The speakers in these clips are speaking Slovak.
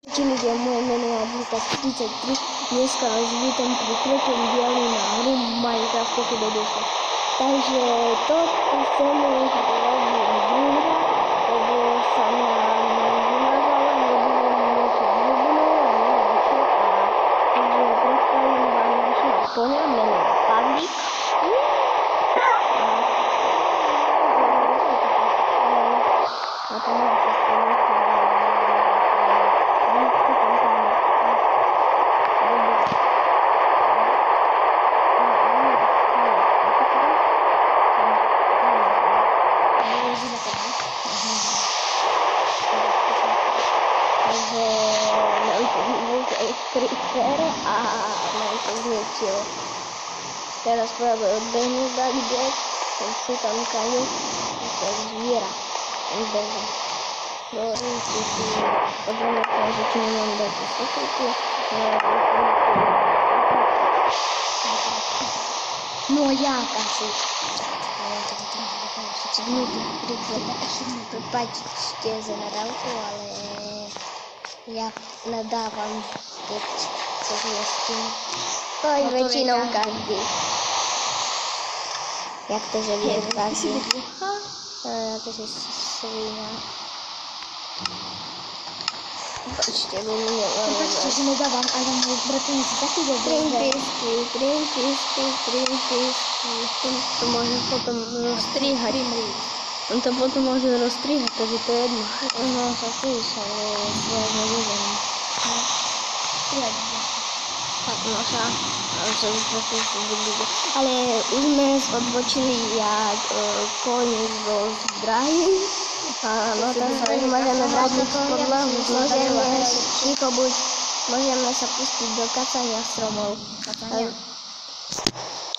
Čili je moje meno je Lukas33. Dneska vás vítam pri treťom dieli na hru Minecraft Pokédedusa. Takže to chcem už robiť druhá, lebo sa nám vymazala, nebudem niečo hlubinú a neviem čo. Takže predstavím vám našeho konia, meno je Pavlík. A to mám sa creeper a mám to zničil. Teraz práve odbehnú dať bieg, sú tam kaňu, to je zviera. Odbehnú. Dobre, si odbehnú kaňu, či nemám dať sekretu. No jak asi? Prepačte za nadávku, ale ja nadávam, keď sa zmestím. To je väčšinou každý. Jak to, že vie asi? Na to, že svina. Počte, bo mi nemáme. Počte, že nedávam, ale môj bratovník je taký dobrý. Trimpisky. To môže potom rozstrihať. On to potom môže rozstrihať, takže to je jedno. No, sa píša, ale svojho ľudem. Ale už sme odbočili jak koň zo zdrahy. No takže môžeme vrátiť podlahu. Môžeme sa pustiť do kacania stromov.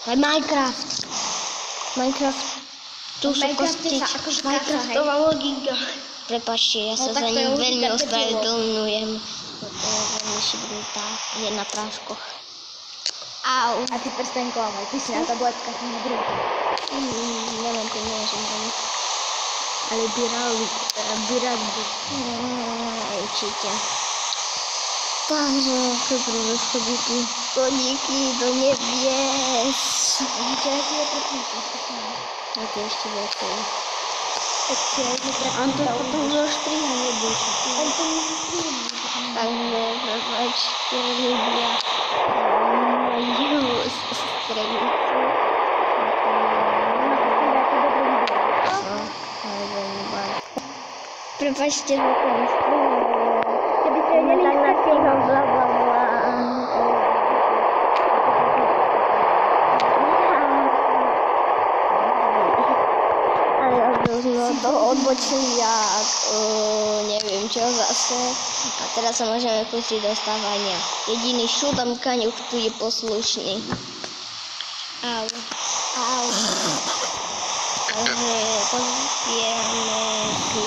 Aj Minecraft. Tu sú kostičky. Minecraftová logika. Prepáčte, ja sa za ním veľmi ospravedlňujem. To je veľmi šibnutá. Je na práškoch. Au. A ty prstaň klamaj, ty si na tabletkách na druhé. Nemám peniaze ani. Ale biradu. Určite. Takže, prvé schodíky. Koníky do nebies. Vidíte, aký je trpníky? A to ešte viacej. On to potom zostriha nebude. On to nezostriha. Takže, prepáčte, ľudia. Majú stredicu. Prepáčte, že to nestriha. Keby to je Tak na tým blablabla. No to odbočili jak neviem čo zase a teraz sa môžeme pustiť do stávania. Jediný šutam kaňuch tu je poslušný. Au. Takže pozbieme si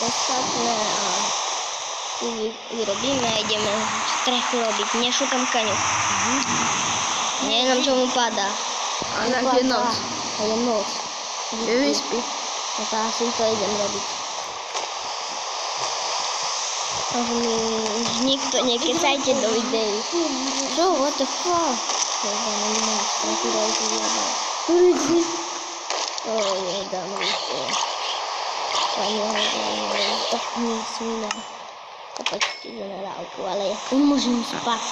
ostatné a vyrobíme a ideme strechu robiť. Nešutam kaňuch. Neviem čo mu padá. A je noc. A je noc. Je vyspí. No to asi to idem robiť. Takže mi už nikto nekecajte do videí. Čo? What the fuck? Teda nemám strachu dojku vyjadať. Nedám ruku. Pani nesmíme. To počkej za nadávku, ale ja nemôžem spať.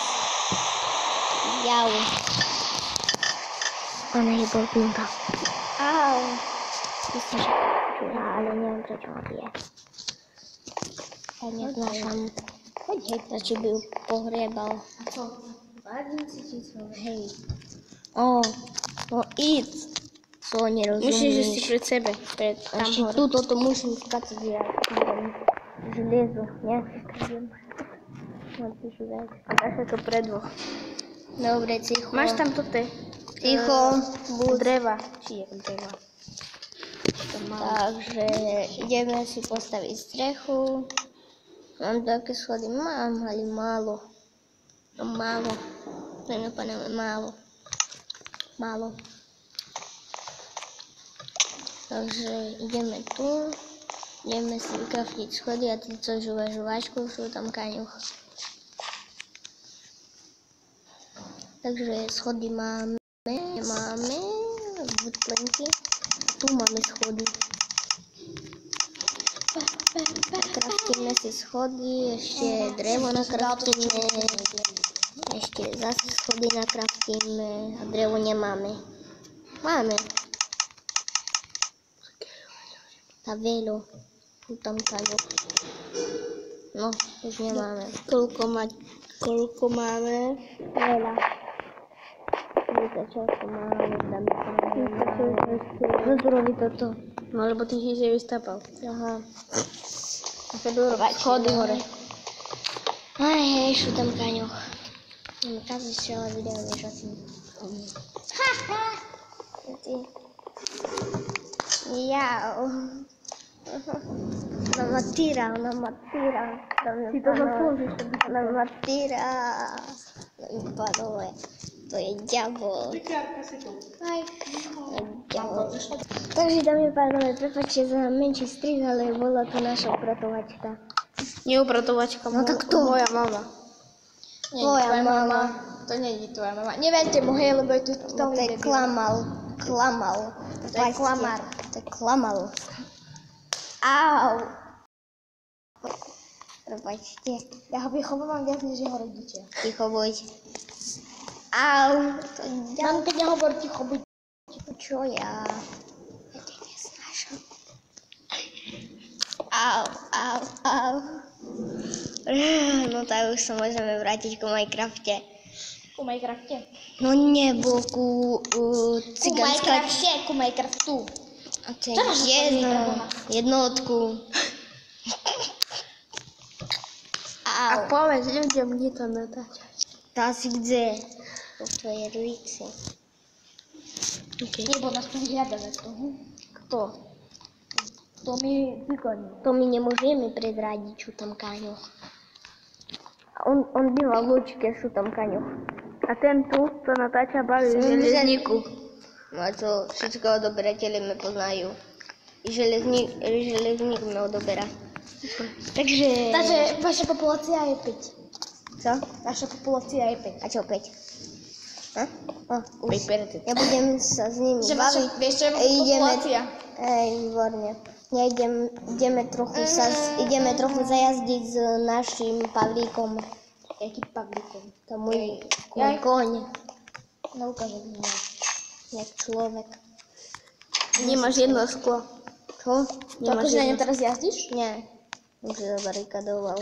Jau. Ona je blbnutá. Au. Myslím, že počúva, ale neviem, prečo ma bije. Ja neznášam. Radšej by ju pohriebal. A co? Vážnici či co? Hej. No íď. Co nerozumíš. Musíš ísť si pred sebe. Tam hore. Tuto to musím skacať, ja idem železo. Nie? Napíšu tak. A dáš to pre dvoch. Dobre, ticho. Máš tam toto? Ticho. Dreva. Či je dreva? Takže ideme si postaviť strechu. Mám také schody, mám, ale málo. Málo. Takže ideme tu. Ideme si vykraftiť schody a ty co žuvaš žuvačku, sú tam kaňuch. Takže schody máme butlenky. Tu máme schody. Kraftíme si schody, ešte drevo nakraftíme. Ešte zase schody nakraftíme a drevo nemáme. Máme. Tavelo. Tu tam kaňuch. No, už nemáme. Koľko máme? Veľa. Často máme, dáme Rozrobi toto. No lebo ty si vystapal. Aha. A sa budú robiť schody hore. Aj, hej, sú tam kaňoch. Každý strela video vieš asi. Jau. Ona ma týra. Ty to zaslúžiš. Ona ma týra. Vypadové. To je ďabol. Aj. Ďabol. Takže dámy a pánové, prepáčte za menší strih, ale bola to naša upratovačka. Neupratovačka, No tak to. moja mama. Tvoja mama. To nie je tvoja mama. Neverte mu, hej, lebo je tu No to je klamal. To je klamár. To je klamal. Au. Prepačte. Ja ho vychovávam viac než jeho rodičia. Ticho buď. Au. To je ďalej. Mamka nehovor ticho buď. Čo ja? Ja to nesnášam. Au. No tak už sa môžeme vrátiť ku Minecrafte. Ku Minecrafte. No nebo ku cigánska... Ku Minecraftu. A to je jednotku. Au. A povedz ľuďom, kde to natáčaš. Tá si kde? Po tvojej rulici. Okay. Nebo nás tu vyhľadáme toho. Kto? To mi vykoní. To my nemôžeme prezradiť, čo tam kaňoch. On býva v Lučke, sú tam kaňoch. A ten tu, to natáča baví v železníku. No a to všetko odoberateľe me poznajú. I železník me odoberá. Takže vaša populácia je 5. Co? Vaša populácia je 5. A čo 5? Už. 5%. Ja budem sa s nimi baviť. Vieš, čo je vaša populácia? Výborne. Ja ideme trochu zajazdiť s našim Pavlíkom. Jaký Pavlíkom? To môj koň. No ukážem mi. Jak človek. Nemáš jedno sklo. Čo? To akože na ňom teraz jazdíš? Nie. Už zabarikadoval.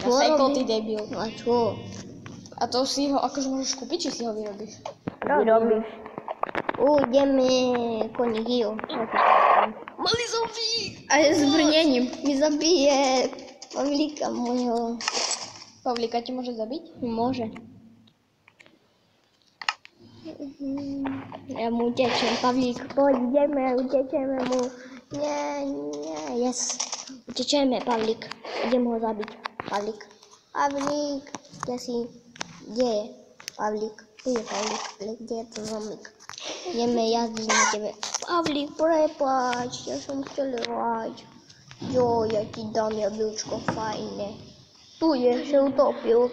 Nasekol ty debil. No a čo? A to si ho akože môžeš kúpiť, či si ho vyrobíš? Vyrobíš. Ideme koni Gio. Malý zombie! A je s brnením. Mi zabije Pavlíka môjho. Pavlíka ti môže zabiť? Môže. Ja mu utečem, Pavlík, poď, utečeme mu. Nie, yes. Utečeme, Pavlík. Idem ho zabiť. Pavlík, kde je Pavlík? Tu je Pavlík, kde je to zombík? Ideme jazdiť na tebe. Pavlík, prepáč, ja som chcel hrať. Jo, ja ti dám jablčko, fajne. Tu je, sa utopil.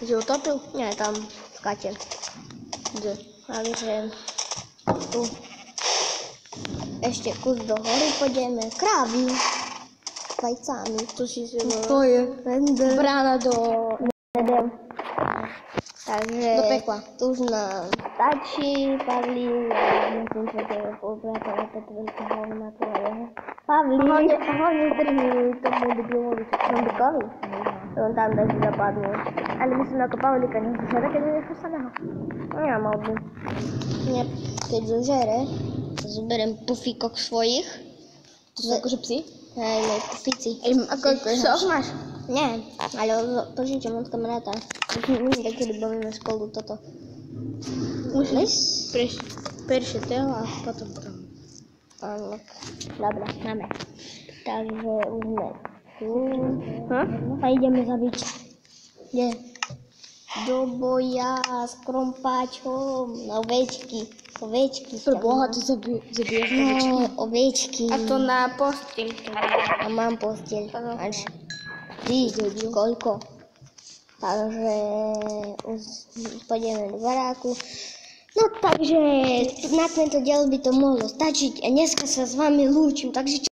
Si utopil? Nie, tam skáče. Kde? Takže tu. Ešte kus do hory pôjdeme. Krávy. S vajcami. To si To je brána do... Takže Do pekla. tu už nám stačí, Pavlík. Myslím, že to je pobratová Petrvenka hovna tvojeho. Pavlík. Hlavne zdrhni tomu debilovi. Zombikovi? On tam daží zapadnú. Ale myslím ako Pavlíka, nežere, keď je nechosaného. Nemal by. Nie, keď zožere, zoberiem pufíkok svojich. To sú akože psi? Hej, môj pufíci. Ako psov máš? Nie, ale požičam od kamaráta. Takedy bavíme spolu toto. Musíš prejsť telo a potom tam. Áno. Dobre, máme. Takže už sme tu. A ideme zabiť. Kde? Do boja s krompáčom na ovečky. Ovečky. Preboha, ty zabiješ ovečky. No, ovečky. A to na posteľ. A mám posteľ. Až ty, koľko? Takže už pôjdeme do baráku. No takže na tento diel by to mohlo stačiť a dneska sa s vami lúčim, takže